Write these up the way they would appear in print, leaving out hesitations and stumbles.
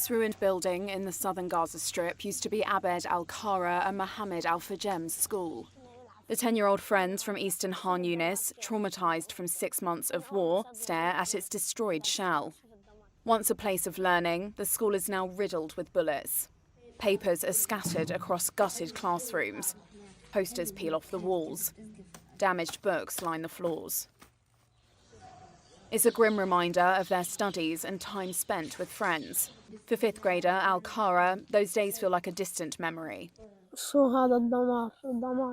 This ruined building in the southern Gaza Strip used to be Abed al-Kara and Mohammed al-Fajem's school. The 10-year-old friends from eastern Khan Yunis, traumatised from 6 months of war, stare at its destroyed shell. Once a place of learning, the school is now riddled with bullets. Papers are scattered across gutted classrooms. Posters peel off the walls. Damaged books line the floors. It's a grim reminder of their studies and time spent with friends. For fifth grader Al-Kara, those days feel like a distant memory.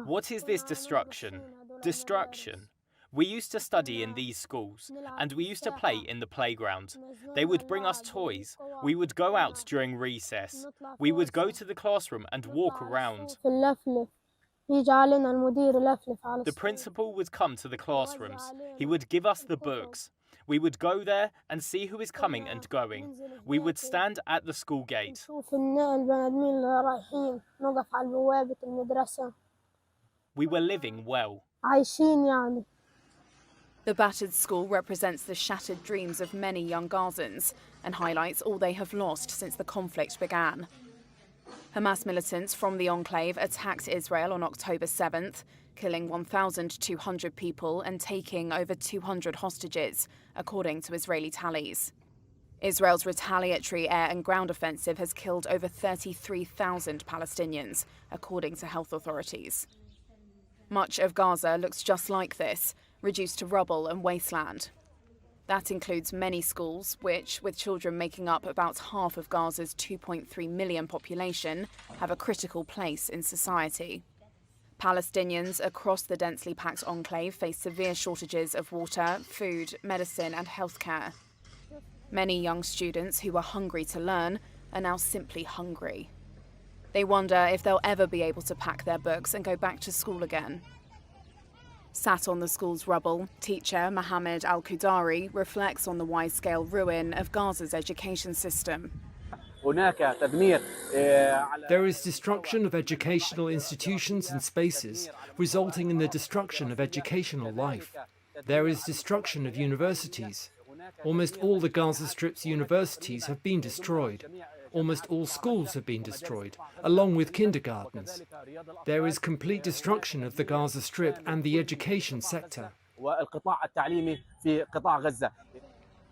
What is this destruction? Destruction. We used to study in these schools, and we used to play in the playground. They would bring us toys. We would go out during recess. We would go to the classroom and walk around. The principal would come to the classrooms. He would give us the books. We would go there and see who is coming and going. We would stand at the school gate. We were living well. The battered school represents the shattered dreams of many young Gazans and highlights all they have lost since the conflict began. Hamas militants from the enclave attacked Israel on October 7th, killing 1,200 people and taking over 200 hostages, according to Israeli tallies. Israel's retaliatory air and ground offensive has killed over 33,000 Palestinians, according to health authorities. Much of Gaza looks just like this, reduced to rubble and wasteland. That includes many schools, which, with children making up about half of Gaza's 2.3 million population, have a critical place in society. Palestinians across the densely packed enclave face severe shortages of water, food, medicine and healthcare. Many young students who were hungry to learn are now simply hungry. They wonder if they'll ever be able to pack their books and go back to school again. Sat on the school's rubble, teacher Mohammed al-Qudari reflects on the wide-scale ruin of Gaza's education system. There is destruction of educational institutions and spaces, resulting in the destruction of educational life. There is destruction of universities. Almost all the Gaza Strip's universities have been destroyed. Almost all schools have been destroyed, along with kindergartens. There is complete destruction of the Gaza Strip and the education sector.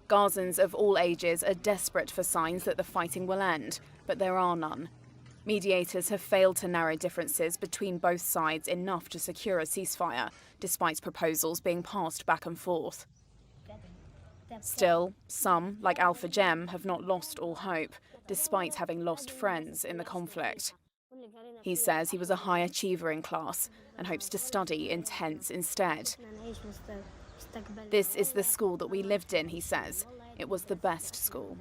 Gazans of all ages are desperate for signs that the fighting will end, but there are none. Mediators have failed to narrow differences between both sides enough to secure a ceasefire, despite proposals being passed back and forth. Still, some, like Al-Fajem, have not lost all hope, despite having lost friends in the conflict. He says he was a high achiever in class and hopes to study in tents instead. This is the school that we lived in, he says. It was the best school.